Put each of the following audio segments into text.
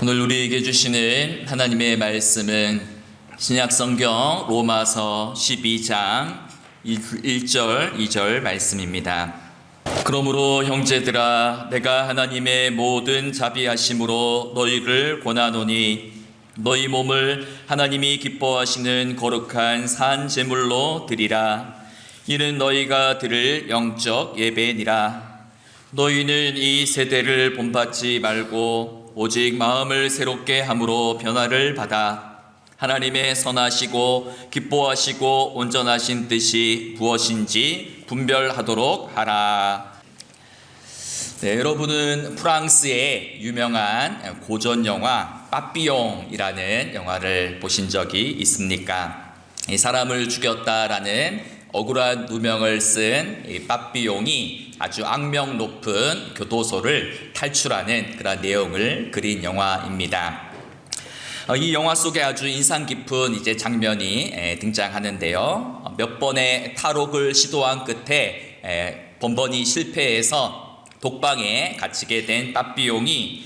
오늘 우리에게 주시는 하나님의 말씀은 신약성경 로마서 12장 1절 2절 말씀입니다. 그러므로 형제들아, 내가 하나님의 모든 자비하심으로 너희를 권하노니 너희 몸을 하나님이 기뻐하시는 거룩한 산 제물로 드리라. 이는 너희가 드릴 영적 예배니라. 너희는 이 세대를 본받지 말고 오직 마음을 새롭게 함으로 변화를 받아 하나님의 선하시고 기뻐하시고 온전하신 뜻이 무엇인지 분별하도록 하라. 네, 여러분은 프랑스의 유명한 고전 영화 빠삐용이라는 영화를 보신 적이 있습니까? 이 사람을 죽였다라는 억울한 누명을 쓴 이 빠삐용이 아주 악명 높은 교도소를 탈출하는 그런 내용을 그린 영화입니다. 이 영화 속에 아주 인상 깊은 장면이 등장하는데요. 몇 번의 탈옥을 시도한 끝에 번번이 실패해서 독방에 갇히게 된 빠삐용이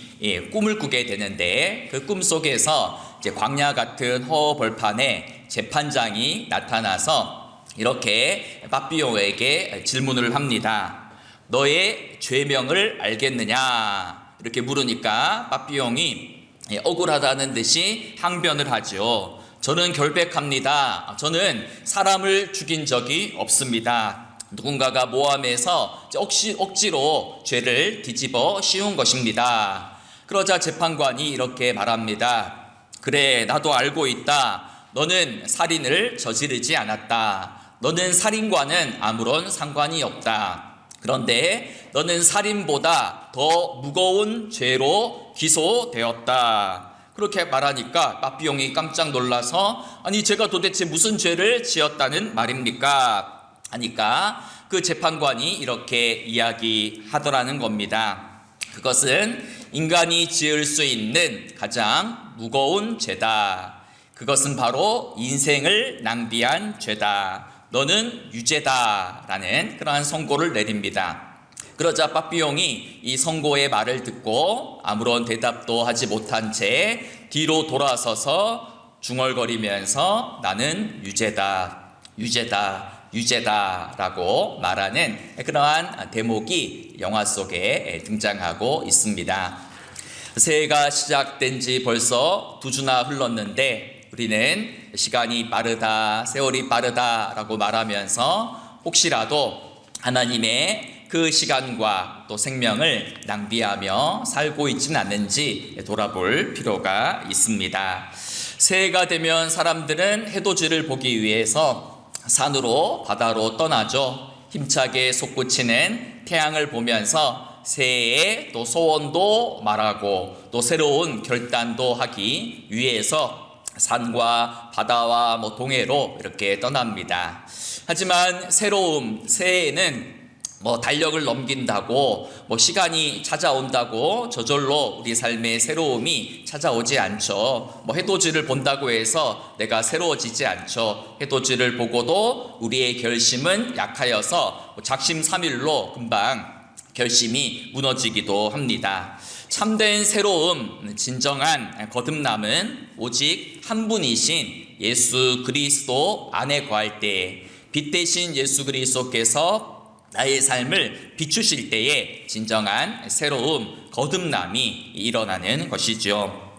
꿈을 꾸게 되는데, 그 꿈 속에서 광야 같은 허허벌판에 재판장이 나타나서 이렇게 빠삐용에게 질문을 합니다. 너의 죄명을 알겠느냐? 이렇게 물으니까 빠삐용이 억울하다는 듯이 항변을 하죠. 저는 결백합니다. 저는 사람을 죽인 적이 없습니다. 누군가가 모함해서 억지로 죄를 뒤집어 씌운 것입니다. 그러자 재판관이 이렇게 말합니다. 그래, 나도 알고 있다. 너는 살인을 저지르지 않았다. 너는 살인과는 아무런 상관이 없다. 그런데 너는 살인보다 더 무거운 죄로 기소되었다. 그렇게 말하니까 빠삐용이 깜짝 놀라서, 아니 제가 도대체 무슨 죄를 지었다는 말입니까? 하니까 그 재판관이 이렇게 이야기하더라는 겁니다. 그것은 인간이 지을 수 있는 가장 무거운 죄다. 그것은 바로 인생을 낭비한 죄다. 너는 유죄다 라는 그러한 선고를 내립니다. 그러자 빠삐용이 이 선고의 말을 듣고 아무런 대답도 하지 못한 채 뒤로 돌아서서 중얼거리면서 나는 유죄다, 유죄다, 유죄다 라고 말하는 그러한 대목이 영화 속에 등장하고 있습니다. 새해가 시작된 지 벌써 2주나 흘렀는데 우리는 시간이 빠르다, 세월이 빠르다 라고 말하면서 혹시라도 하나님의 그 시간과 또 생명을 낭비하며 살고 있지는 않는지 돌아볼 필요가 있습니다. 새해가 되면 사람들은 해돋이를 보기 위해서 산으로 바다로 떠나죠. 힘차게 솟구치는 태양을 보면서 새해의 또 소원도 말하고 또 새로운 결단도 하기 위해서 산과 바다와 동해로 이렇게 떠납니다. 하지만 새해에는 달력을 넘긴다고 시간이 찾아온다고 저절로 우리 삶의 새로움이 찾아오지 않죠. 해돋이를 본다고 해서 내가 새로워지지 않죠. 해돋이를 보고도 우리의 결심은 약하여서 작심삼일로 금방 결심이 무너지기도 합니다. 참된 새로움, 진정한 거듭남은 오직 한 분이신 예수 그리스도 안에 거할 때에, 빛 대신 예수 그리스도께서 나의 삶을 비추실 때에 진정한 새로움, 거듭남이 일어나는 것이죠.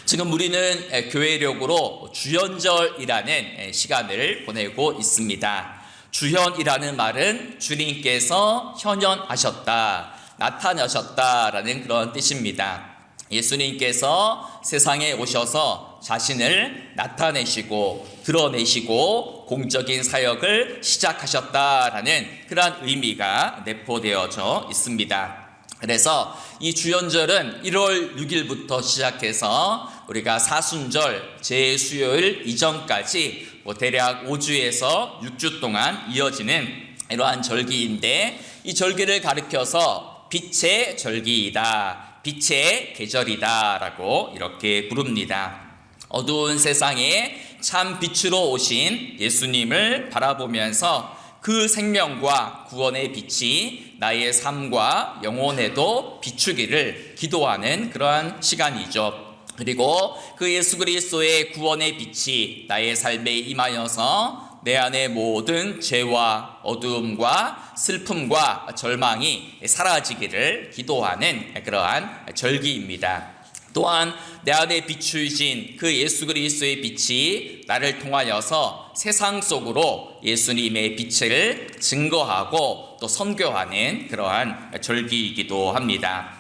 지금 우리는 교회력으로 주현절이라는 시간을 보내고 있습니다. 주현이라는 말은 주님께서 현현하셨다, 나타나셨다라는 그런 뜻입니다. 예수님께서 세상에 오셔서 자신을 나타내시고 드러내시고 공적인 사역을 시작하셨다라는 그런 의미가 내포되어져 있습니다. 그래서 이 주연절은 1월 6일부터 시작해서 우리가 사순절, 제수요일 이전까지 대략 5주에서 6주 동안 이어지는 이러한 절기인데, 이 절기를 가리켜서 빛의 절기이다, 빛의 계절이다 라고 이렇게 부릅니다. 어두운 세상에 참 빛으로 오신 예수님을 바라보면서 그 생명과 구원의 빛이 나의 삶과 영혼에도 비추기를 기도하는 그러한 시간이죠. 그리고 그 예수 그리스도의 구원의 빛이 나의 삶에 임하여서 내 안의 모든 죄와 어두움과 슬픔과 절망이 사라지기를 기도하는 그러한 절기입니다. 또한 내 안에 비추신 그 예수 그리스도의 빛이 나를 통하여서 세상 속으로 예수님의 빛을 증거하고 또 선교하는 그러한 절기이기도 합니다.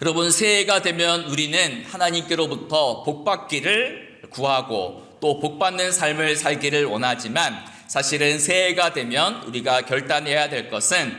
여러분, 새해가 되면 우리는 하나님께로부터 복받기를 구하고 또 복받는 삶을 살기를 원하지만, 사실은 새해가 되면 우리가 결단해야 될 것은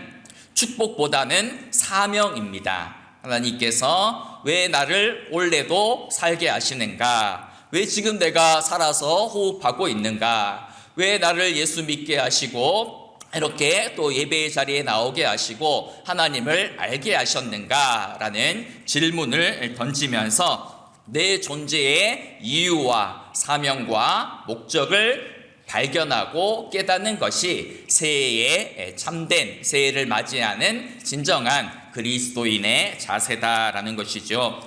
축복보다는 사명입니다. 하나님께서 왜 나를 올해도 살게 하시는가? 왜 지금 내가 살아서 호흡하고 있는가? 왜 나를 예수 믿게 하시고 이렇게 또 예배의 자리에 나오게 하시고 하나님을 알게 하셨는가라는 질문을 던지면서 내 존재의 이유와 사명과 목적을 발견하고 깨닫는 것이 새해에 참된 새해를 맞이하는 진정한 그리스도인의 자세다라는 것이죠.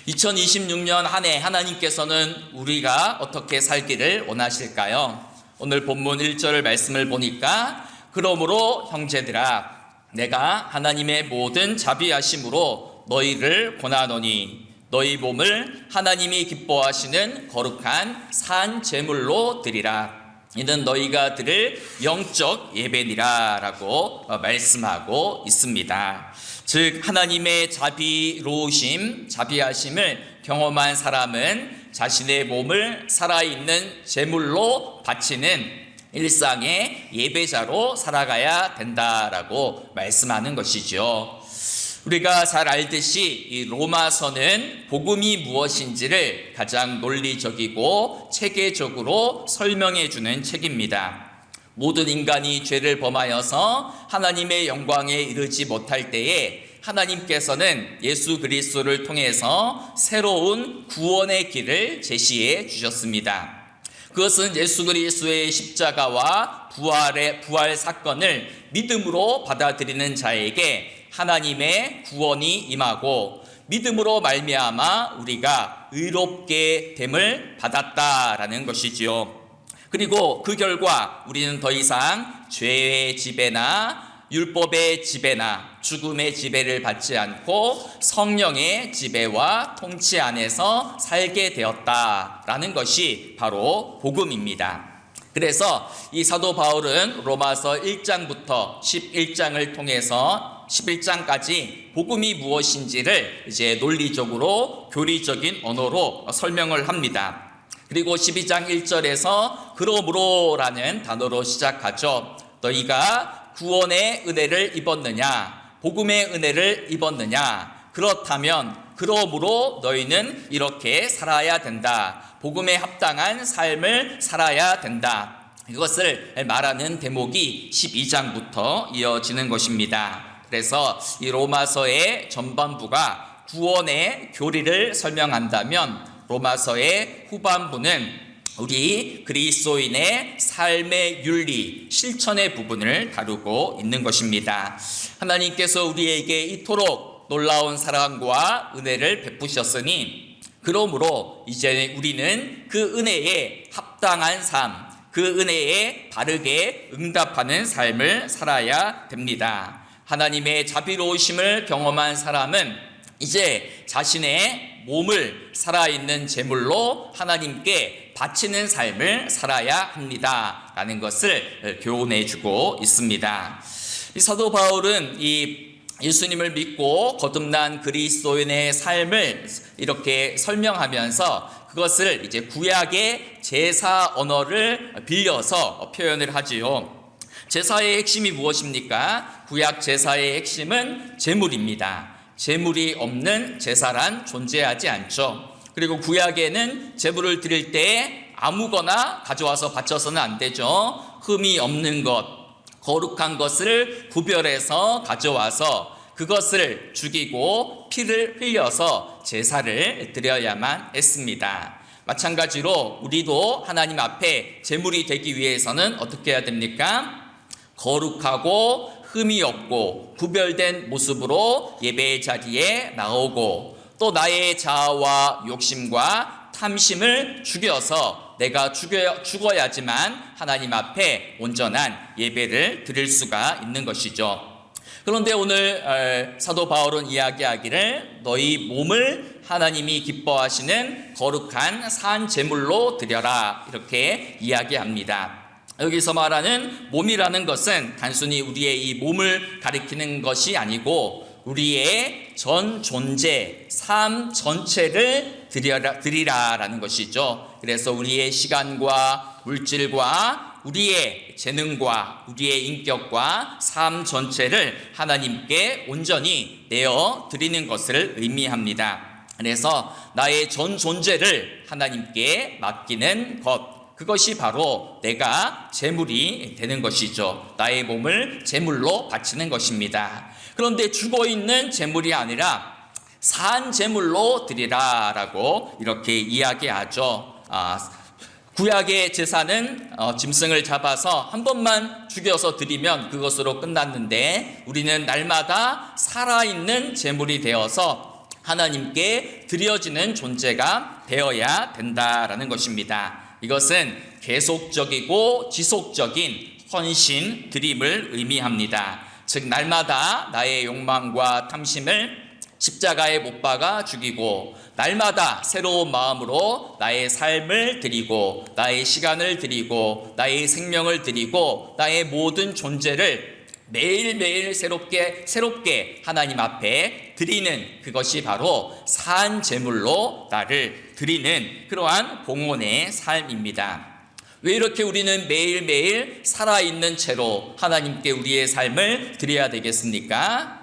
2026년 한 해 하나님께서는 우리가 어떻게 살기를 원하실까요? 오늘 본문 1절 말씀을 보니까 그러므로 형제들아 내가 하나님의 모든 자비하심으로 너희를 권하노니 너희 몸을 하나님이 기뻐하시는 거룩한 산 제물로 드리라. 이는 너희가 드릴 영적 예배니라 라고 말씀하고 있습니다. 즉 하나님의 자비로우심, 자비하심을 경험한 사람은 자신의 몸을 살아있는 제물로 바치는 일상의 예배자로 살아가야 된다라고 말씀하는 것이죠. 우리가 잘 알듯이 이 로마서는 복음이 무엇인지를 가장 논리적이고 체계적으로 설명해 주는 책입니다. 모든 인간이 죄를 범하여서 하나님의 영광에 이르지 못할 때에 하나님께서는 예수 그리스도를 통해서 새로운 구원의 길을 제시해 주셨습니다. 그것은 예수 그리스도의 십자가와 부활 사건을 믿음으로 받아들이는 자에게 하나님의 구원이 임하고 믿음으로 말미암아 우리가 의롭게 됨을 받았다라는 것이지요. 그리고 그 결과 우리는 더 이상 죄의 지배나 율법의 지배나 죽음의 지배를 받지 않고 성령의 지배와 통치 안에서 살게 되었다라는 것이 바로 복음입니다. 그래서 이 사도 바울은 로마서 1장부터 11장을 통해서 11장까지 복음이 무엇인지를 이제 논리적으로 교리적인 언어로 설명을 합니다. 그리고 12장 1절에서 그러므로라는 단어로 시작하죠. 너희가 구원의 은혜를 입었느냐? 복음의 은혜를 입었느냐? 그렇다면 그러므로 너희는 이렇게 살아야 된다. 복음에 합당한 삶을 살아야 된다. 이것을 말하는 대목이 12장부터 이어지는 것입니다. 그래서 이 로마서의 전반부가 구원의 교리를 설명한다면 로마서의 후반부는 우리 그리스도인의 삶의 윤리, 실천의 부분을 다루고 있는 것입니다. 하나님께서 우리에게 이토록 놀라운 사랑과 은혜를 베푸셨으니 그러므로 이제 우리는 그 은혜에 합당한 삶, 그 은혜에 바르게 응답하는 삶을 살아야 됩니다. 하나님의 자비로우심을 경험한 사람은 이제 자신의 몸을 살아있는 제물로 하나님께 바치는 삶을 살아야 합니다. 라는 것을 교훈해 주고 있습니다. 이 사도 바울은 이 예수님을 믿고 거듭난 그리스도인의 삶을 이렇게 설명하면서 그것을 이제 구약의 제사 언어를 빌려서 표현을 하지요. 제사의 핵심이 무엇입니까? 구약 제사의 핵심은 제물입니다. 제물이 없는 제사란 존재하지 않죠. 그리고 구약에는 제물을 드릴 때 아무거나 가져와서 바쳐서는 안 되죠. 흠이 없는 것, 거룩한 것을 구별해서 가져와서 그것을 죽이고 피를 흘려서 제사를 드려야만 했습니다. 마찬가지로 우리도 하나님 앞에 제물이 되기 위해서는 어떻게 해야 됩니까? 거룩하고 흠이 없고 구별된 모습으로 예배의 자리에 나오고 또 나의 자아와 욕심과 탐심을 죽여서 내가 죽어야지만 하나님 앞에 온전한 예배를 드릴 수가 있는 것이죠. 그런데 오늘 사도 바울은 이야기하기를 너희 몸을 하나님이 기뻐하시는 거룩한 산 제물로 드려라 이렇게 이야기합니다. 여기서 말하는 몸이라는 것은 단순히 우리의 이 몸을 가리키는 것이 아니고 우리의 전 존재, 삶 전체를 드리라라는 것이죠. 그래서 우리의 시간과 물질과 우리의 재능과 우리의 인격과 삶 전체를 하나님께 온전히 내어 드리는 것을 의미합니다. 그래서 나의 전 존재를 하나님께 맡기는 것, 그것이 바로 내가 제물이 되는 것이죠. 나의 몸을 제물로 바치는 것입니다. 그런데 죽어있는 제물이 아니라 산 제물로 드리라라고 이렇게 이야기하죠. 구약의 제사는 짐승을 잡아서 한 번만 죽여서 드리면 그것으로 끝났는데 우리는 날마다 살아있는 제물이 되어서 하나님께 드려지는 존재가 되어야 된다라는 것입니다. 이것은 계속적이고 지속적인 헌신 드림을 의미합니다. 즉 날마다 나의 욕망과 탐심을 십자가에 못 박아 죽이고 날마다 새로운 마음으로 나의 삶을 드리고 나의 시간을 드리고 나의 생명을 드리고 나의 모든 존재를 매일매일 새롭게 하나님 앞에 드리는 그것이 바로 산 제물로 나를 드리는 그러한 봉헌의 삶입니다. 왜 이렇게 우리는 매일매일 살아있는 채로 하나님께 우리의 삶을 드려야 되겠습니까?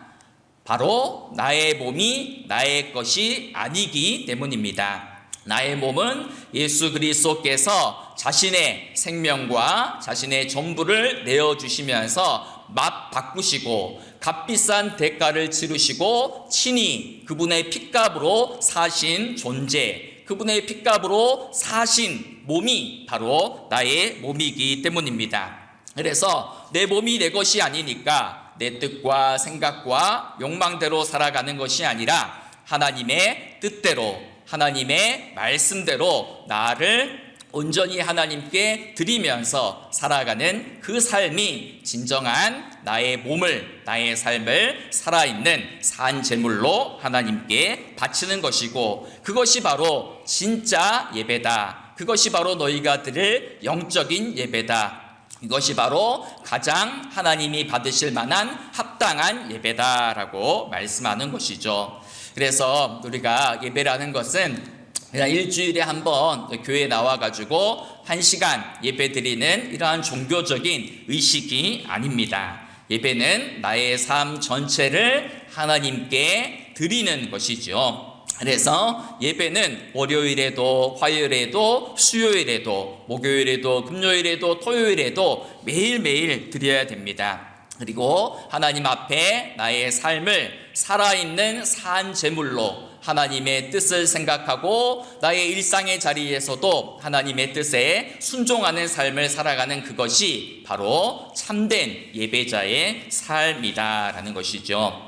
바로 나의 몸이 나의 것이 아니기 때문입니다. 나의 몸은 예수 그리스도께서 자신의 생명과 자신의 전부를 내어주시면서 맛 바꾸시고 값비싼 대가를 치르시고 친히 그분의 핏값으로 사신 존재, 그분의 핏값으로 사신 몸이 바로 나의 몸이기 때문입니다. 그래서 내 몸이 내 것이 아니니까 내 뜻과 생각과 욕망대로 살아가는 것이 아니라 하나님의 뜻대로 하나님의 말씀대로 나를 온전히 하나님께 드리면서 살아가는 그 삶이 진정한 나의 몸을 나의 삶을 살아있는 산 제물로 하나님께 바치는 것이고 그것이 바로 진짜 예배다. 그것이 바로 너희가 드릴 영적인 예배다. 이것이 바로 가장 하나님이 받으실 만한 합당한 예배다라고 말씀하는 것이죠. 그래서 우리가 예배라는 것은 그냥 일주일에 한 번 교회에 나와가지고 1시간 예배 드리는 이러한 종교적인 의식이 아닙니다. 예배는 나의 삶 전체를 하나님께 드리는 것이죠. 그래서 예배는 월요일에도 화요일에도 수요일에도 목요일에도 금요일에도 토요일에도 매일매일 드려야 됩니다. 그리고 하나님 앞에 나의 삶을 살아있는 산 제물로 하나님의 뜻을 생각하고 나의 일상의 자리에서도 하나님의 뜻에 순종하는 삶을 살아가는 그것이 바로 참된 예배자의 삶이다라는 것이죠.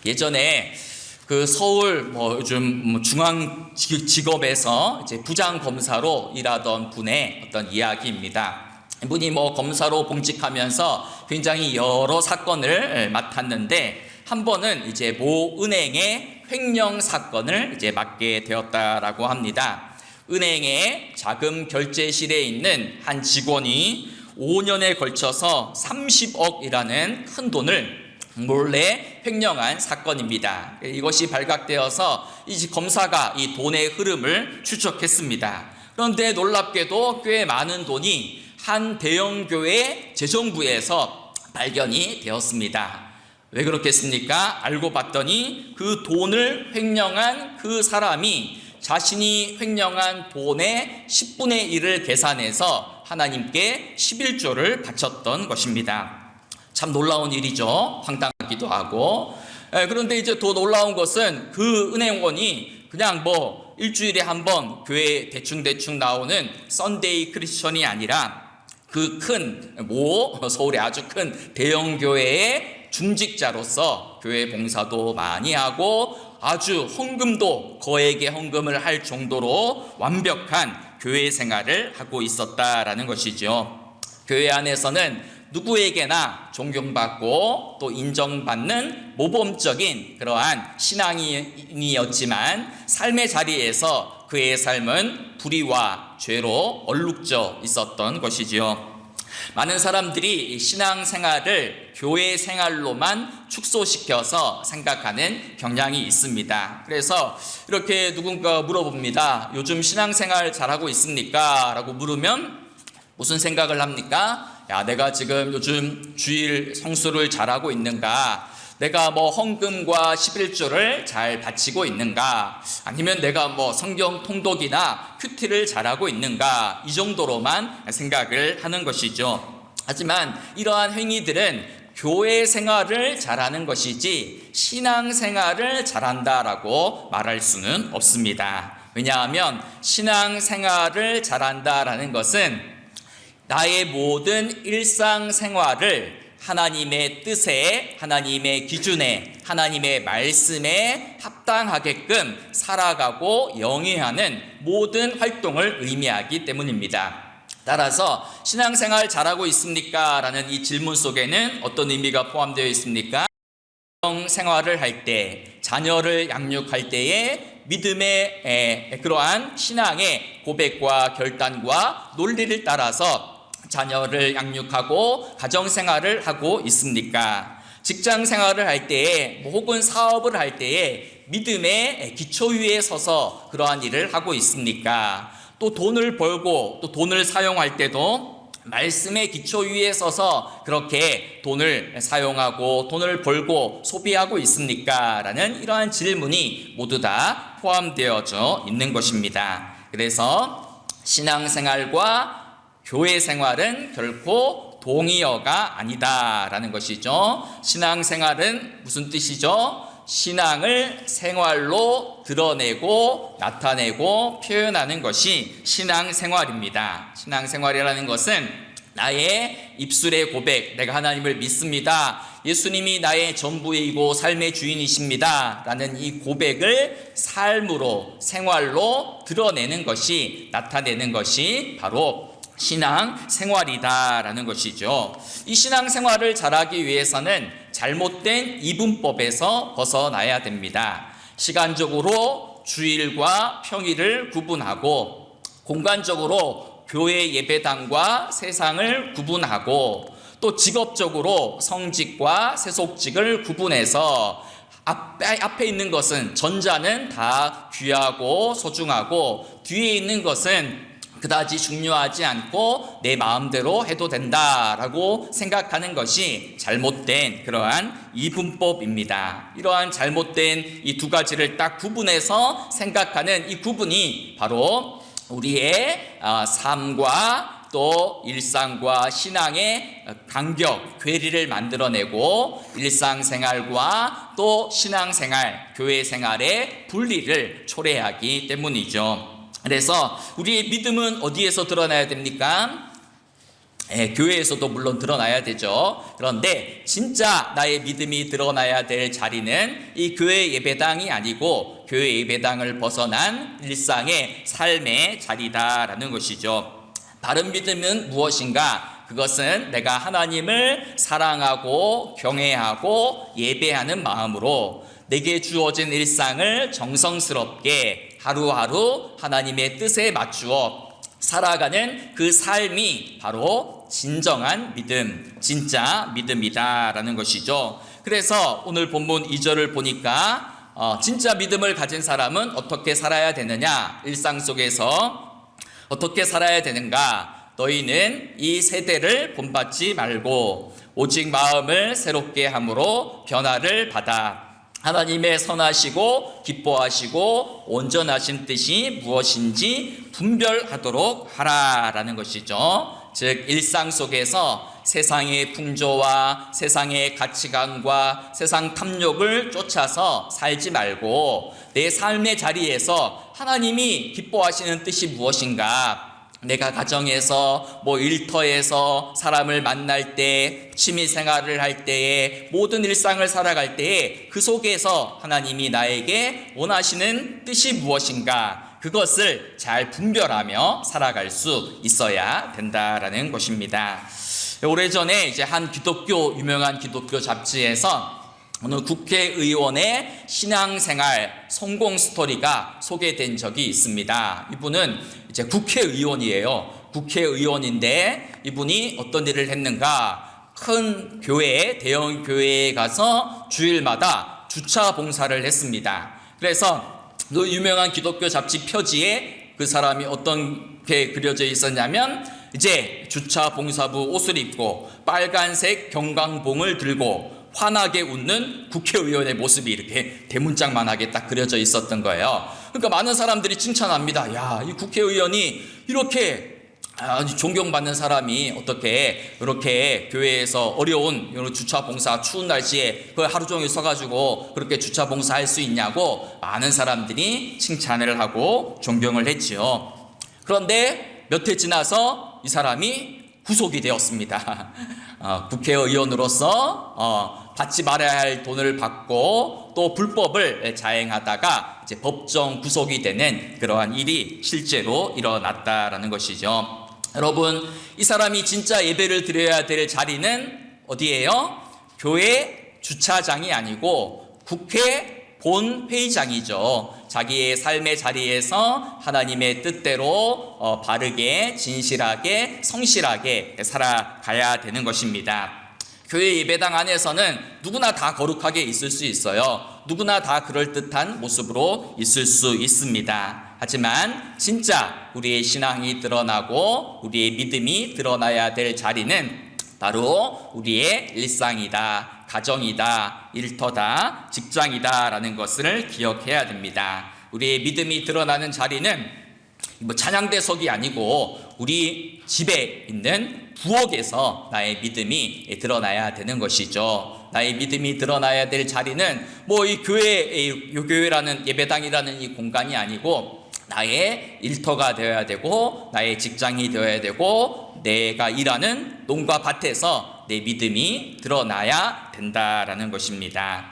예전에 그 서울 요즘 중앙직업에서 이제 부장 검사로 일하던 분의 어떤 이야기입니다. 이분이 검사로 봉직하면서 굉장히 여러 사건을 맡았는데 한 번은 이제 모 은행의 횡령 사건을 이제 맡게 되었다라고 합니다. 은행의 자금 결제실에 있는 한 직원이 5년에 걸쳐서 30억이라는 큰 돈을 몰래 횡령한 사건입니다. 이것이 발각되어서 이 검사가 이 돈의 흐름을 추적했습니다. 그런데 놀랍게도 꽤 많은 돈이 한 대형교회 재정부에서 발견이 되었습니다. 왜 그렇겠습니까? 알고 봤더니 그 돈을 횡령한 그 사람이 자신이 횡령한 돈의 10분의 1을 계산해서 하나님께 11조를 바쳤던 것입니다. 참 놀라운 일이죠. 황당하기도 하고. 그런데 이제 더 놀라운 것은 그 은행원이 그냥 일주일에 한 번 교회 대충 나오는 썬데이 크리스천이 아니라 그 큰 서울의 아주 큰 대형 교회의 중직자로서 교회 봉사도 많이 하고 아주 헌금도 거액의 헌금을 할 정도로 완벽한 교회 생활을 하고 있었다라는 것이죠. 교회 안에서는 누구에게나 존경받고 또 인정받는 모범적인 그러한 신앙인이었지만 삶의 자리에서 그의 삶은 불의와 죄로 얼룩져 있었던 것이지요. 많은 사람들이 신앙생활을 교회 생활로만 축소시켜서 생각하는 경향이 있습니다. 그래서 이렇게 누군가 물어봅니다. 요즘 신앙생활 잘하고 있습니까? 라고 물으면 무슨 생각을 합니까? 야, 내가 지금 요즘 주일 성수를 잘하고 있는가? 내가 헌금과 11조를 잘 바치고 있는가? 아니면 내가 성경 통독이나 큐티를 잘하고 있는가? 이 정도로만 생각을 하는 것이죠. 하지만 이러한 행위들은 교회 생활을 잘하는 것이지 신앙 생활을 잘한다라고 말할 수는 없습니다. 왜냐하면 신앙 생활을 잘한다라는 것은 나의 모든 일상생활을 하나님의 뜻에, 하나님의 기준에, 하나님의 말씀에 합당하게끔 살아가고 영위하는 모든 활동을 의미하기 때문입니다. 따라서 신앙생활 잘하고 있습니까? 라는 이 질문 속에는 어떤 의미가 포함되어 있습니까? 생활을 할 때, 자녀를 양육할 때에 믿음의 그러한 신앙의 고백과 결단과 논리를 따라서 자녀를 양육하고 가정생활을 하고 있습니까? 직장생활을 할 때에 혹은 사업을 할 때에 믿음의 기초 위에 서서 그러한 일을 하고 있습니까? 또 돈을 벌고 또 돈을 사용할 때도 말씀의 기초 위에 서서 그렇게 돈을 사용하고 돈을 벌고 소비하고 있습니까? 라는 이러한 질문이 모두 다 포함되어져 있는 것입니다. 그래서 신앙생활과 교회 생활은 결코 동의어가 아니다라는 것이죠. 신앙생활은 무슨 뜻이죠? 신앙을 생활로 드러내고 나타내고 표현하는 것이 신앙생활입니다. 신앙생활이라는 것은 나의 입술의 고백, 내가 하나님을 믿습니다. 예수님이 나의 전부이고 삶의 주인이십니다. 라는 이 고백을 삶으로, 생활로 드러내는 것이, 나타내는 것이 바로 신앙생활이다라는 것이죠. 이 신앙생활을 잘하기 위해서는 잘못된 이분법에서 벗어나야 됩니다. 시간적으로 주일과 평일을 구분하고 공간적으로 교회 예배당과 세상을 구분하고 또 직업적으로 성직과 세속직을 구분해서 앞에 있는 것은 전자는 다 귀하고 소중하고 뒤에 있는 것은 그다지 중요하지 않고 내 마음대로 해도 된다라고 생각하는 것이 잘못된 그러한 이분법입니다. 이러한 잘못된 이 두 가지를 딱 구분해서 생각하는 이 구분이 바로 우리의 삶과 또 일상과 신앙의 간격, 괴리를 만들어내고 일상생활과 또 신앙생활, 교회생활의 분리를 초래하기 때문이죠. 그래서 우리의 믿음은 어디에서 드러나야 됩니까? 교회에서도 물론 드러나야 되죠. 그런데 진짜 나의 믿음이 드러나야 될 자리는 이 교회 예배당이 아니고 교회 예배당을 벗어난 일상의 삶의 자리다라는 것이죠. 바른 믿음은 무엇인가? 그것은 내가 하나님을 사랑하고 경외하고 예배하는 마음으로 내게 주어진 일상을 정성스럽게 하루하루 하나님의 뜻에 맞추어 살아가는 그 삶이 바로 진정한 믿음, 진짜 믿음이다라는 것이죠. 그래서 오늘 본문 2절을 보니까 진짜 믿음을 가진 사람은 어떻게 살아야 되느냐? 일상 속에서 어떻게 살아야 되는가? 너희는 이 세대를 본받지 말고 오직 마음을 새롭게 함으로 변화를 받아 하나님의 선하시고 기뻐하시고 온전하신 뜻이 무엇인지 분별하도록 하라라는 것이죠. 즉 일상 속에서 세상의 풍조와 세상의 가치관과 세상 탐욕을 쫓아서 살지 말고 내 삶의 자리에서 하나님이 기뻐하시는 뜻이 무엇인가, 내가 가정에서 일터에서 사람을 만날 때, 취미 생활을 할 때에, 모든 일상을 살아갈 때에 그 속에서 하나님이 나에게 원하시는 뜻이 무엇인가, 그것을 잘 분별하며 살아갈 수 있어야 된다라는 것입니다. 오래전에 이제 한 유명한 기독교 잡지에서 어느 국회의원의 신앙생활 성공 스토리가 소개된 적이 있습니다. 이분은 이제 국회의원이에요. 국회의원인데 이분이 어떤 일을 했는가? 큰 교회, 대형 교회에 가서 주일마다 주차 봉사를 했습니다. 그래서 그 유명한 기독교 잡지 표지에 그 사람이 어떻게 그려져 있었냐면, 이제 주차 봉사부 옷을 입고 빨간색 경광봉을 들고 환하게 웃는 국회의원의 모습이 이렇게 대문짝만하게 딱 그려져 있었던 거예요. 그러니까 많은 사람들이 칭찬합니다. 야, 이 국회의원이 이렇게 존경받는 사람이 어떻게 이렇게 교회에서 어려운 이런 주차 봉사, 추운 날씨에 그 하루 종일 서가지고 그렇게 주차 봉사할 수 있냐고 많은 사람들이 칭찬을 하고 존경을 했지요. 그런데 몇 해 지나서 이 사람이 구속이 되었습니다. 국회의원으로서 받지 말아야 할 돈을 받고 또 불법을 자행하다가 이제 법정 구속이 되는 그러한 일이 실제로 일어났다라는 것이죠. 여러분, 이 사람이 진짜 예배를 드려야 될 자리는 어디예요? 교회 주차장이 아니고 국회 본회의장이죠. 자기의 삶의 자리에서 하나님의 뜻대로 바르게, 진실하게, 성실하게 살아가야 되는 것입니다. 교회 예배당 안에서는 누구나 다 거룩하게 있을 수 있어요. 누구나 다 그럴듯한 모습으로 있을 수 있습니다. 하지만 진짜 우리의 신앙이 드러나고 우리의 믿음이 드러나야 될 자리는 바로 우리의 일상이다, 가정이다, 일터다, 직장이다 라는 것을 기억해야 됩니다. 우리의 믿음이 드러나는 자리는 찬양대석이 아니고 우리 집에 있는 부엌에서 나의 믿음이 드러나야 되는 것이죠. 나의 믿음이 드러나야 될 자리는 이 교회라는 예배당이라는 이 공간이 아니고 나의 일터가 되어야 되고 나의 직장이 되어야 되고 내가 일하는 농가 밭에서 내 믿음이 드러나야 된다라는 것입니다.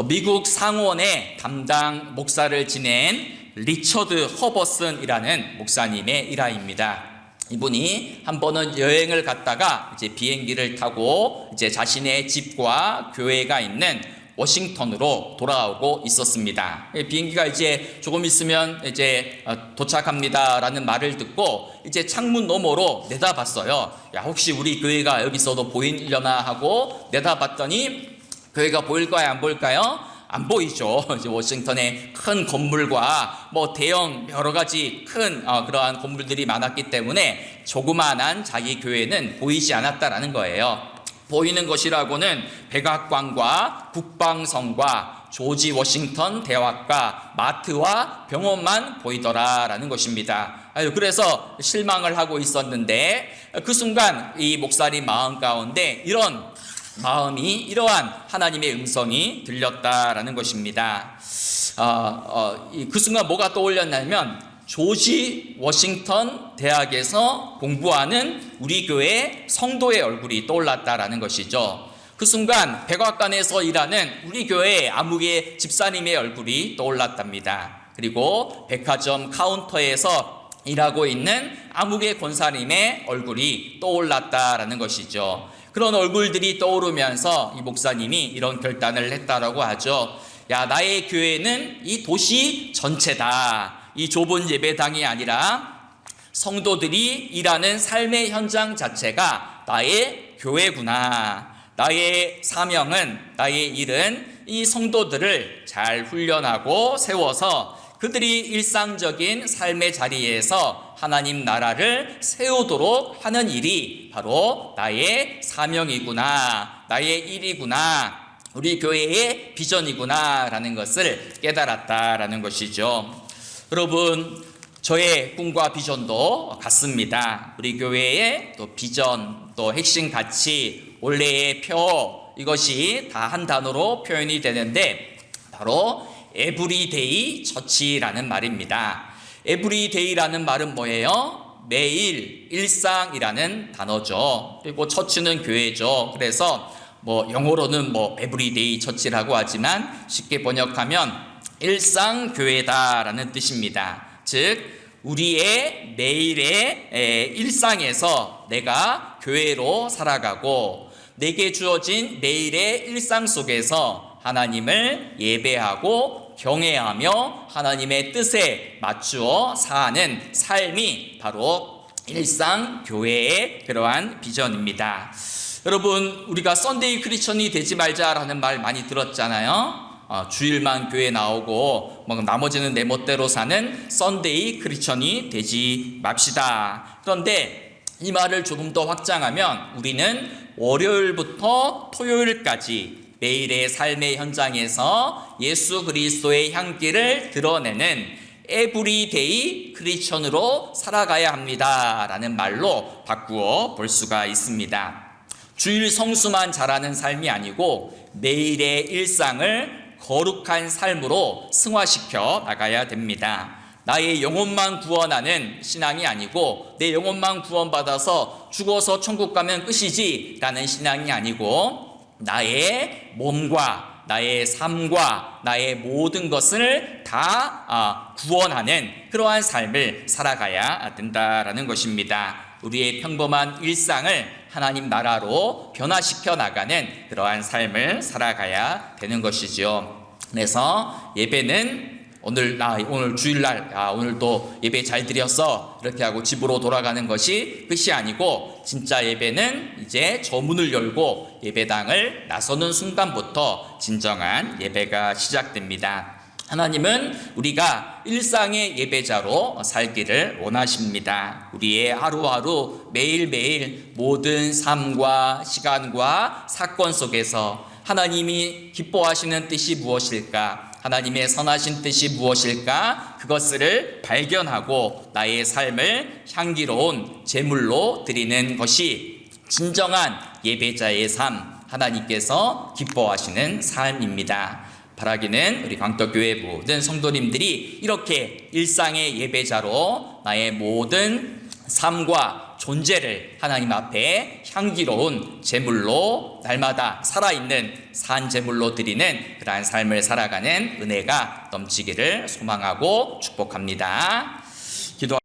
미국 상원의 담당 목사를 지낸 리처드 허버슨이라는 목사님의 일화입니다. 이분이 한 번은 여행을 갔다가 이제 비행기를 타고 이제 자신의 집과 교회가 있는 워싱턴으로 돌아오고 있었습니다. 비행기가 이제 조금 있으면 이제 도착합니다라는 말을 듣고 이제 창문 너머로 내다봤어요. 야, 혹시 우리 교회가 여기서도 보이려나 하고 내다봤더니 교회가 보일까요, 안 보일까요? 안 보이죠. 이제 워싱턴에 큰 건물과 대형 여러 가지 큰 그러한 건물들이 많았기 때문에 조그마한 자기 교회는 보이지 않았다라는 거예요. 보이는 것이라고는 백악관과 국방성과 조지 워싱턴 대학과 마트와 병원만 보이더라라는 것입니다. 그래서 실망을 하고 있었는데 그 순간 이 목사님 마음 가운데 이러한 하나님의 음성이 들렸다라는 것입니다. 그 순간 뭐가 떠올렸냐면 조지 워싱턴 대학에서 공부하는 우리 교회 성도의 얼굴이 떠올랐다라는 것이죠. 그 순간 백악관에서 일하는 우리 교회 아무개 집사님의 얼굴이 떠올랐답니다. 그리고 백화점 카운터에서 일하고 있는 아무개 권사님의 얼굴이 떠올랐다라는 것이죠. 그런 얼굴들이 떠오르면서 이 목사님이 이런 결단을 했다라고 하죠. 야, 나의 교회는 이 도시 전체다. 이 좁은 예배당이 아니라 성도들이 일하는 삶의 현장 자체가 나의 교회구나. 나의 사명은, 나의 일은 이 성도들을 잘 훈련하고 세워서 그들이 일상적인 삶의 자리에서 하나님 나라를 세우도록 하는 일이 바로 나의 사명이구나, 나의 일이구나, 우리 교회의 비전이구나 라는 것을 깨달았다라는 것이죠. 여러분, 저의 꿈과 비전도 같습니다. 우리 교회의 또 비전, 또 핵심 가치, 원래의 표, 이것이 다 한 단어로 표현이 되는데 바로 에브리데이 처치라는 말입니다. 에브리데이라는 말은 뭐예요? 매일, 일상이라는 단어죠. 그리고 처치는 교회죠. 그래서 영어로는 에브리데이 처치라고 하지만 쉽게 번역하면 일상교회다라는 뜻입니다. 즉 우리의 매일의 일상에서 내가 교회로 살아가고 내게 주어진 매일의 일상 속에서 하나님을 예배하고 경외하며 하나님의 뜻에 맞추어 사는 삶이 바로 일상교회의 그러한 비전입니다. 여러분, 우리가 썬데이 크리스천이 되지 말자라는 말 많이 들었잖아요. 주일만 교회 나오고 나머지는 내 멋대로 사는 썬데이 크리스천이 되지 맙시다. 그런데 이 말을 조금 더 확장하면 우리는 월요일부터 토요일까지 매일의 삶의 현장에서 예수 그리스도의 향기를 드러내는 에브리데이 크리스천으로 살아가야 합니다 라는 말로 바꾸어 볼 수가 있습니다. 주일 성수만 잘하는 삶이 아니고 매일의 일상을 거룩한 삶으로 승화시켜 나가야 됩니다. 나의 영혼만 구원하는 신앙이 아니고 내 영혼만 구원받아서 죽어서 천국 가면 끝이지 라는 신앙이 아니고 나의 몸과 나의 삶과 나의 모든 것을 다 구원하는 그러한 삶을 살아가야 된다라는 것입니다. 우리의 평범한 일상을 하나님 나라로 변화시켜 나가는 그러한 삶을 살아가야 되는 것이죠. 그래서 예배는 오늘 주일날 오늘도 예배 잘 드렸어 이렇게 하고 집으로 돌아가는 것이 끝이 아니고 진짜 예배는 이제 저문을 열고 예배당을 나서는 순간부터 진정한 예배가 시작됩니다. 하나님은 우리가 일상의 예배자로 살기를 원하십니다. 우리의 하루하루 매일매일 모든 삶과 시간과 사건 속에서 하나님이 기뻐하시는 뜻이 무엇일까? 하나님의 선하신 뜻이 무엇일까? 그것을 발견하고 나의 삶을 향기로운 제물로 드리는 것이 진정한 예배자의 삶, 하나님께서 기뻐하시는 삶입니다. 바라기는 우리 광덕교회 모든 성도님들이 이렇게 일상의 예배자로 나의 모든 삶과 존재를 하나님 앞에 향기로운 제물로 날마다 살아있는 산 제물로 드리는 그러한 삶을 살아가는 은혜가 넘치기를 소망하고 축복합니다. 기도